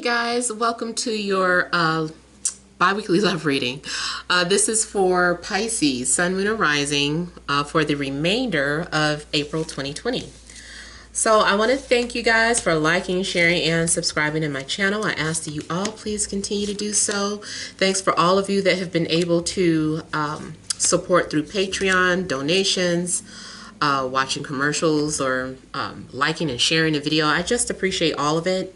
guys, welcome to your bi-weekly love reading. This is for Pisces, Sun, Moon, and Rising for the remainder of April 2020. So I want to thank you guys for liking, sharing, and subscribing to my channel. I ask that you all please continue to do so. Thanks for all of you that have been able to support through Patreon, donations, watching commercials, or liking and sharing the video. I just appreciate all of it.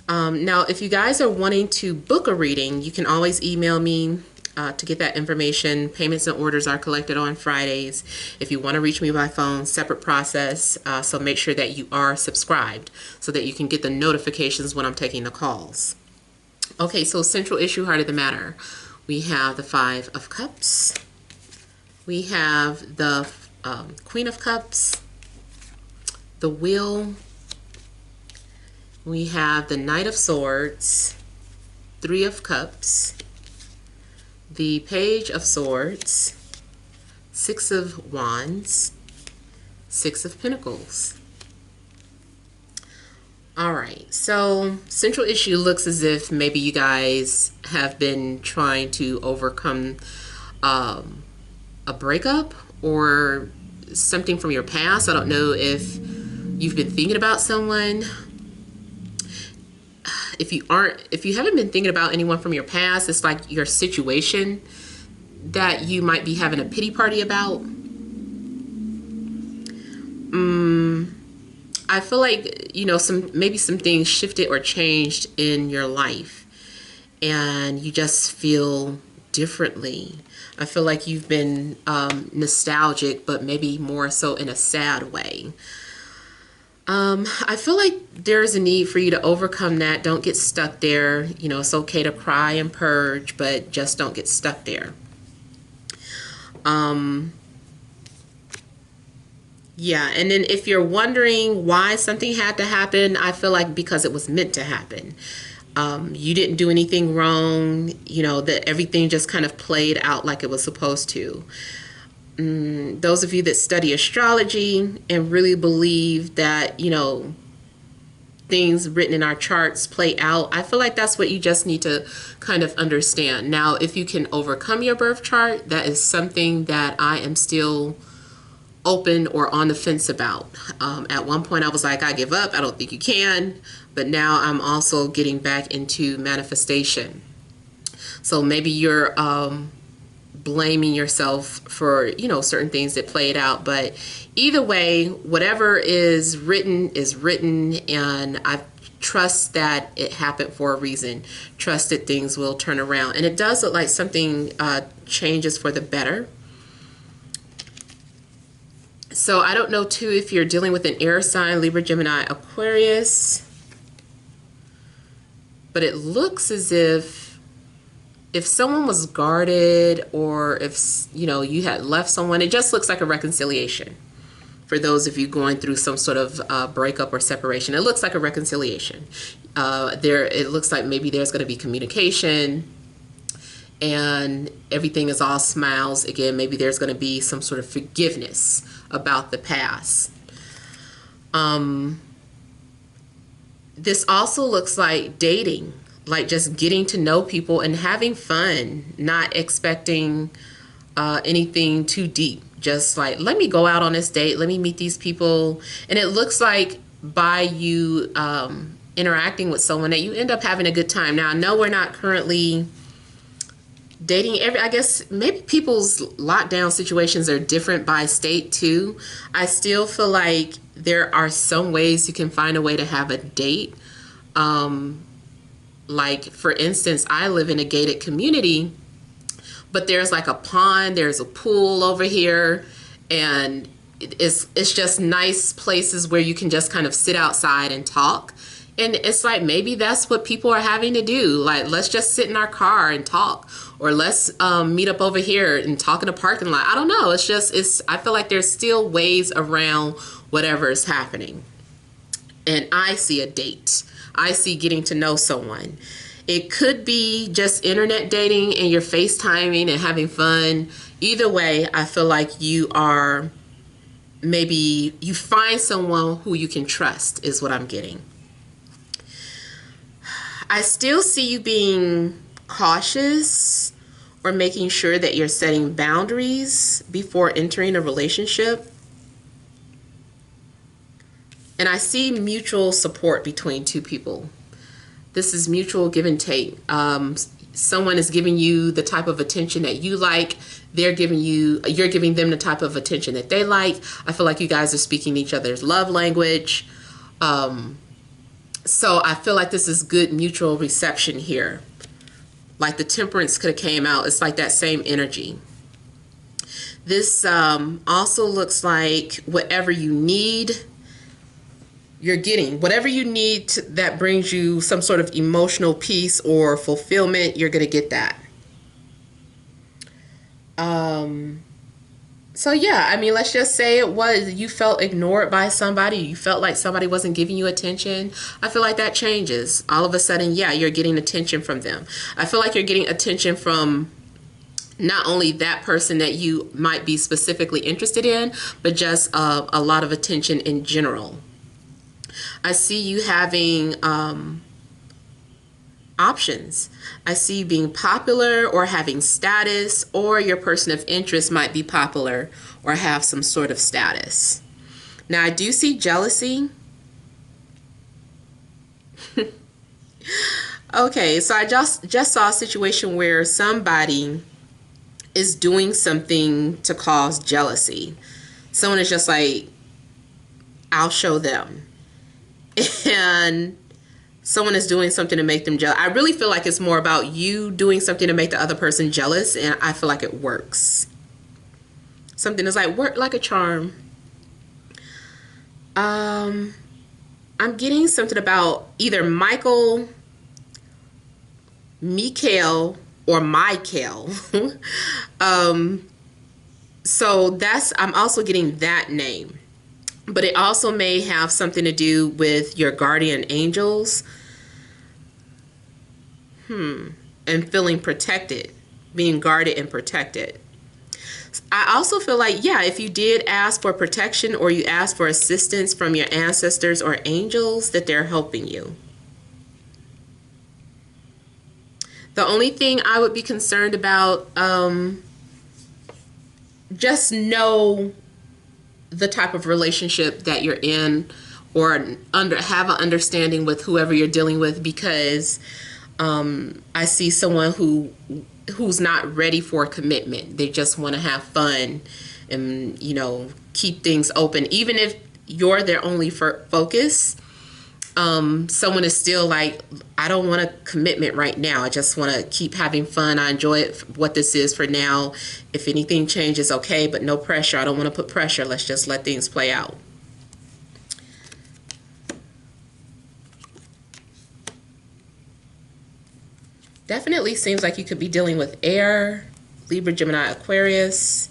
Now, if you guys are wanting to book a reading, you can always email me to get that information. Payments and orders are collected on Fridays. If you want to reach me by phone, separate process. So make sure that you are subscribed so that you can get the notifications when I'm taking the calls. Okay, so central issue, heart of the matter. We have the Five of Cups. We have the Queen of Cups, the Wheel. We have the Knight of Swords, Three of Cups, the Page of Swords, Six of Wands, Six of Pentacles. All right, so central issue looks as if maybe you guys have been trying to overcome a breakup or something from your past. I don't know if you've been thinking about someone. If you haven't been thinking about anyone from your past, it's like your situation that you might be having a pity party about. I feel like, you know, maybe some things shifted or changed in your life and you just feel differently. I feel like you've been nostalgic, but maybe more so in a sad way. I feel like there's a need for you to overcome that. Don't get stuck there. You know, it's okay to cry and purge, but just don't get stuck there. Yeah, and then if you're wondering why something had to happen, I feel like because it was meant to happen. You didn't do anything wrong, you know, that everything just kind of played out like it was supposed to. Those of you that study astrology and really believe that, you know, things written in our charts play out, I feel like that's what you just need to kind of understand. Now, if you can overcome your birth chart, that is something that I am still open or on the fence about. At one point I was like, I give up, I don't think you can, but now I'm also getting back into manifestation. So maybe you're blaming yourself for, you know, certain things that played out, but either way, whatever is written, and I trust that it happened for a reason. Trust that things will turn around, and it does look like something changes for the better. So I don't know too if you're dealing with an air sign, Libra, Gemini, Aquarius, but it looks as if someone was guarded, or if, you know, you had left someone, it just looks like a reconciliation. For those of you going through some sort of breakup or separation, it looks like a reconciliation. It looks like maybe there's going to be communication and everything is all smiles again. Maybe there's going to be some sort of forgiveness about the past. This also looks like dating. Like just getting to know people and having fun, not expecting anything too deep. Just like, let me go out on this date, let me meet these people. And it looks like by you interacting with someone that you end up having a good time. Now, I know we're not currently dating I guess maybe people's lockdown situations are different by state too. I still feel like there are some ways you can find a way to have a date. Like, for instance, I live in a gated community, but there's like a pond, there's a pool over here, and it's just nice places where you can just kind of sit outside and talk. And it's like, maybe that's what people are having to do. Like, let's just sit in our car and talk, or let's meet up over here and talk in a parking lot. I don't know. I feel like there's still ways around whatever is happening. And I see a date. I see getting to know someone. It could be just internet dating and you're FaceTiming and having fun. Either way, I feel like maybe you find someone who you can trust is what I'm getting. I still see you being cautious or making sure that you're setting boundaries before entering a relationship. And I see mutual support between two people. This is mutual give and take. Someone is giving you the type of attention that you like. You're giving them the type of attention that they like. I feel like you guys are speaking each other's love language. So I feel like this is good mutual reception here. Like the Temperance could have came out. It's like that same energy. This also looks like whatever you need, you're getting. Whatever you need that brings you some sort of emotional peace or fulfillment, you're going to get that. So yeah, I mean, let's just say you felt ignored by somebody. You felt like somebody wasn't giving you attention. I feel like that changes. All of a sudden, yeah, you're getting attention from them. I feel like you're getting attention from not only that person that you might be specifically interested in, but just a lot of attention in general. I see you having options. I see you being popular or having status, or your person of interest might be popular or have some sort of status. Now I do see jealousy. Okay, so I just saw a situation where somebody is doing something to cause jealousy. Someone is just like, I'll show them. And someone is doing something to make them jealous. I really feel like it's more about you doing something to make the other person jealous, and I feel like it works. Something is like work like a charm. I'm getting something about either Mikael, or Michael. So I'm also getting that name. But it also may have something to do with your guardian angels. And feeling protected, being guarded and protected. I also feel like, yeah, if you did ask for protection or you asked for assistance from your ancestors or angels, that they're helping you. The only thing I would be concerned about, just know the type of relationship that you're in, or have an understanding with whoever you're dealing with, because I see someone who's not ready for commitment. They just want to have fun and, keep things open. Even if you're their only focus, someone is still like, I don't want a commitment right now. I just want to keep having fun. I enjoy it, what this is for now. If anything changes, okay, but no pressure. I don't want to put pressure. Let's just let things play out. Definitely seems like you could be dealing with air, Libra, Gemini, Aquarius,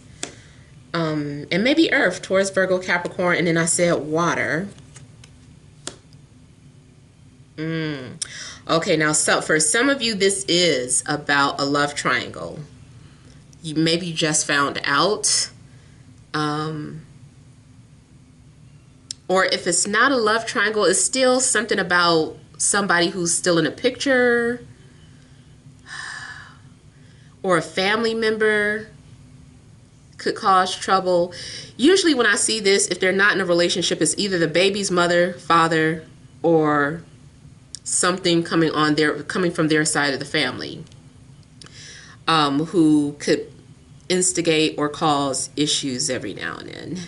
and maybe Earth, Taurus, Virgo, Capricorn, and then I said water. Okay, now so for some of you, this is about a love triangle. You maybe just found out. Or if it's not a love triangle, it's still something about somebody who's still in a picture, or a family member could cause trouble. Usually when I see this, if they're not in a relationship, it's either the baby's mother, father, or something coming from their side of the family, who could instigate or cause issues every now and then.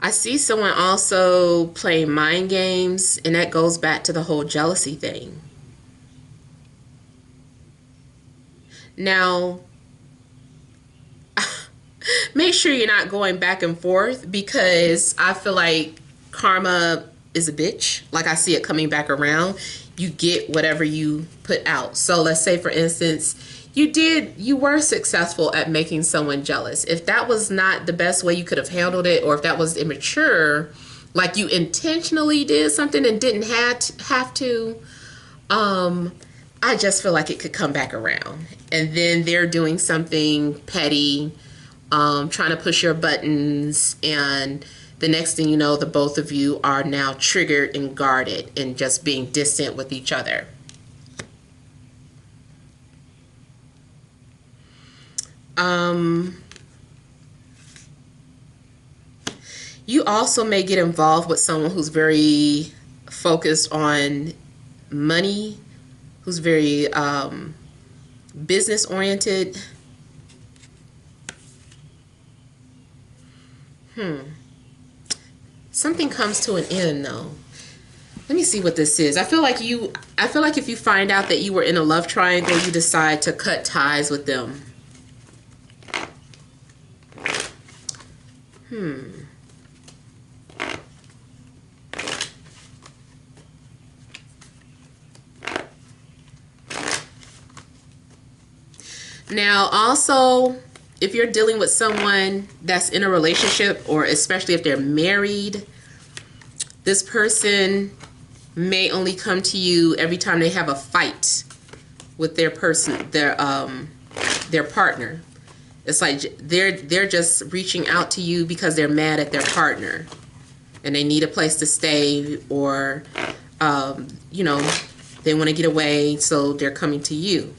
I see someone also playing mind games, and that goes back to the whole jealousy thing. Now, make sure you're not going back and forth, because I feel like karma is a bitch. Like, I see it coming back around. You get whatever you put out. So let's say, for instance, you were successful at making someone jealous. If that was not the best way you could have handled it, or if that was immature, like you intentionally did something and didn't have to, I just feel like it could come back around. And then they're doing something petty, trying to push your buttons, and the next thing you know, the both of you are now triggered and guarded and just being distant with each other. You also may get involved with someone who's very focused on money, who's very business oriented. Something comes to an end though. Let me see what this is. I feel like if you find out that you were in a love triangle, you decide to cut ties with them. Now, also, if you're dealing with someone that's in a relationship, or especially if they're married, this person may only come to you every time they have a fight with their partner. It's like they're just reaching out to you because they're mad at their partner and they need a place to stay, or you know, they want to get away, so they're coming to you.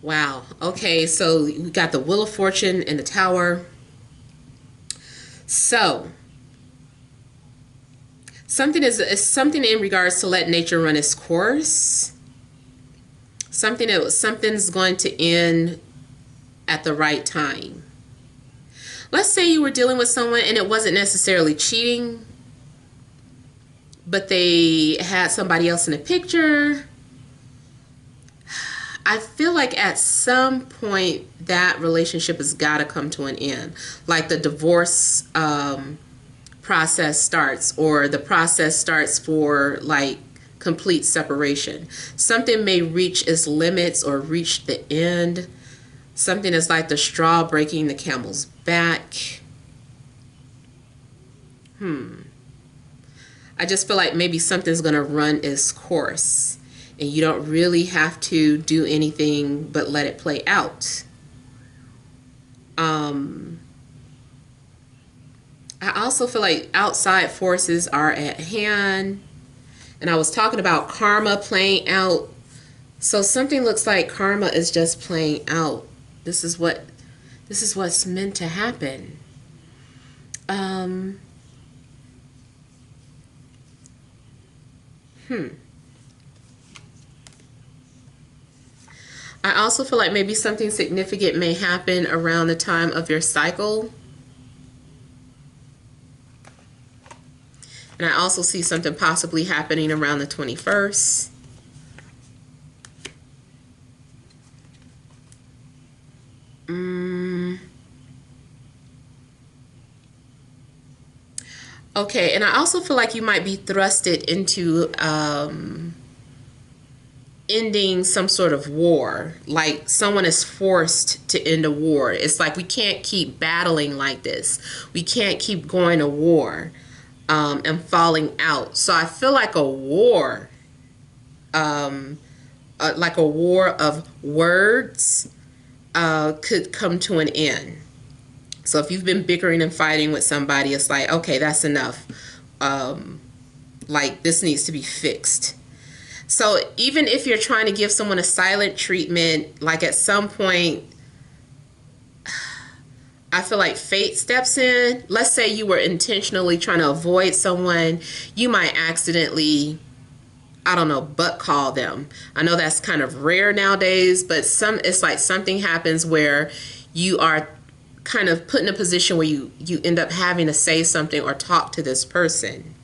Wow. Okay, so we got the Wheel of Fortune and the Tower. So something is in regards to let nature run its course. Something's going to end at the right time. Let's say you were dealing with someone and it wasn't necessarily cheating, but they had somebody else in the picture. I feel like at some point that relationship has got to come to an end. Like the divorce process starts, or the process starts for like complete separation. Something may reach its limits or reach the end. Something is like the straw breaking the camel's back. I just feel like maybe something's going to run its course, and you don't really have to do anything but let it play out. I also feel like outside forces are at hand. And I was talking about karma playing out. So something looks like karma is just playing out. This is what's meant to happen. I also feel like maybe something significant may happen around the time of your cycle. And I also see something possibly happening around the 21st. Okay, and I also feel like you might be thrusted into ending some sort of war. Like someone is forced to end a war. It's like we can't keep battling like this. We can't keep going to war and falling out. So I feel like a war, like a war of words could come to an end. So if you've been bickering and fighting with somebody, it's like, okay, that's enough. Like this needs to be fixed. So even if you're trying to give someone a silent treatment, like at some point, I feel like fate steps in. Let's say you were intentionally trying to avoid someone. You might accidentally, I don't know, butt call them. I know that's kind of rare nowadays, but it's like something happens where you are kind of put in a position where you end up having to say something or talk to this person.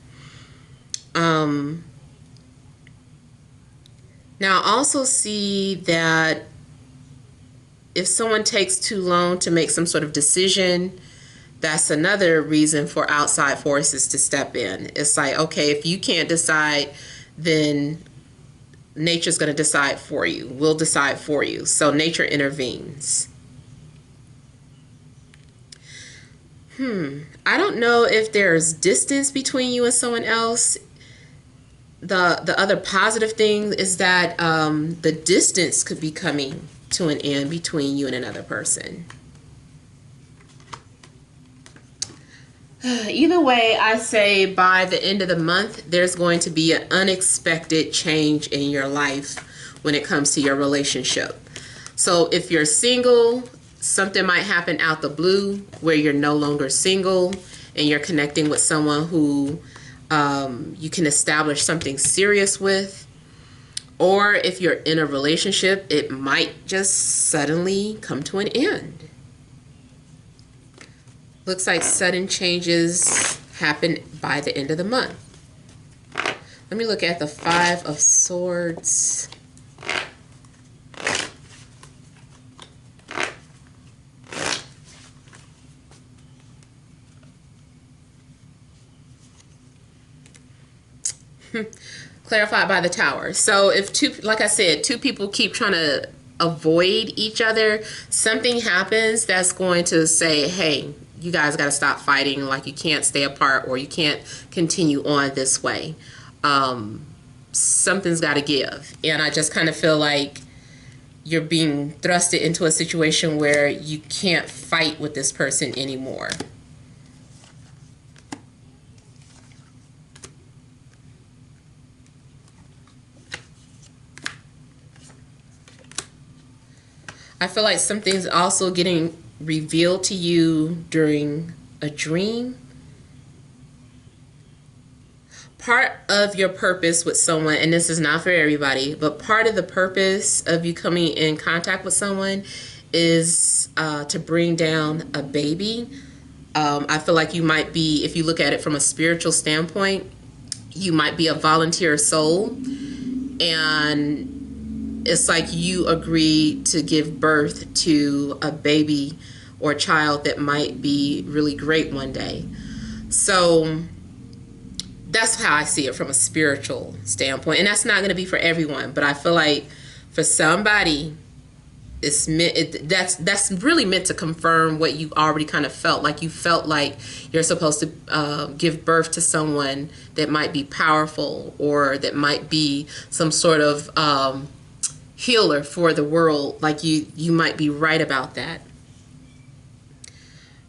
Now, I also see that if someone takes too long to make some sort of decision, that's another reason for outside forces to step in. It's like, okay, if you can't decide, then nature's going to decide for you. We'll decide for you. So nature intervenes. I don't know if there's distance between you and someone else. The other positive thing is that the distance could be coming to an end between you and another person. Either way, I say by the end of the month, there's going to be an unexpected change in your life when it comes to your relationship. So if you're single, something might happen out the blue where you're no longer single and you're connecting with someone who you can establish something serious with. Or if you're in a relationship, it might just suddenly come to an end. Looks like sudden changes happen by the end of the month. Let me look at the Five of Swords. Clarified by the Tower. So if two, like I said, two people keep trying to avoid each other, something happens that's going to say, hey, you guys got to stop fighting. Like, you can't stay apart, or you can't continue on this way. Something's got to give. And I just kind of feel like you're being thrusted into a situation where you can't fight with this person anymore. I feel like something's also getting revealed to you during a dream. Part of your purpose with someone, and this is not for everybody, but part of the purpose of you coming in contact with someone is to bring down a baby. I feel like you might be, if you look at it from a spiritual standpoint, you might be a volunteer soul, and it's like you agreed to give birth to a baby or a child that might be really great one day. So that's how I see it from a spiritual standpoint. And that's not going to be for everyone, but I feel like for somebody, it's meant, that's really meant to confirm what you already kind of felt. Like, you felt like you're supposed to give birth to someone that might be powerful, or that might be some sort of healer for the world. Like, you might be right about that.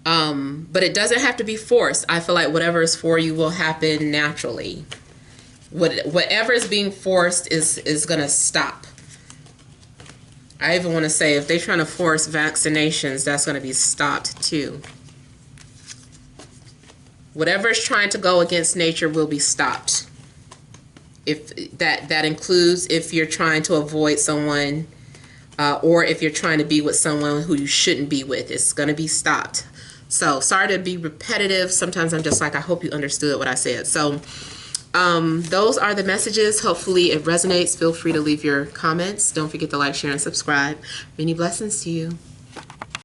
But it doesn't have to be forced. I feel like whatever is for you will happen naturally. Whatever is being forced is gonna stop. I even want to say, if they're trying to force vaccinations, that's going to be stopped too. Whatever is trying to go against nature will be stopped. If that includes if you're trying to avoid someone, or if you're trying to be with someone who you shouldn't be with, it's going to be stopped. So sorry to be repetitive. Sometimes I'm just like, I hope you understood what I said. So those are the messages. Hopefully it resonates. Feel free to leave your comments. Don't forget to like, share, and subscribe. Many blessings to you.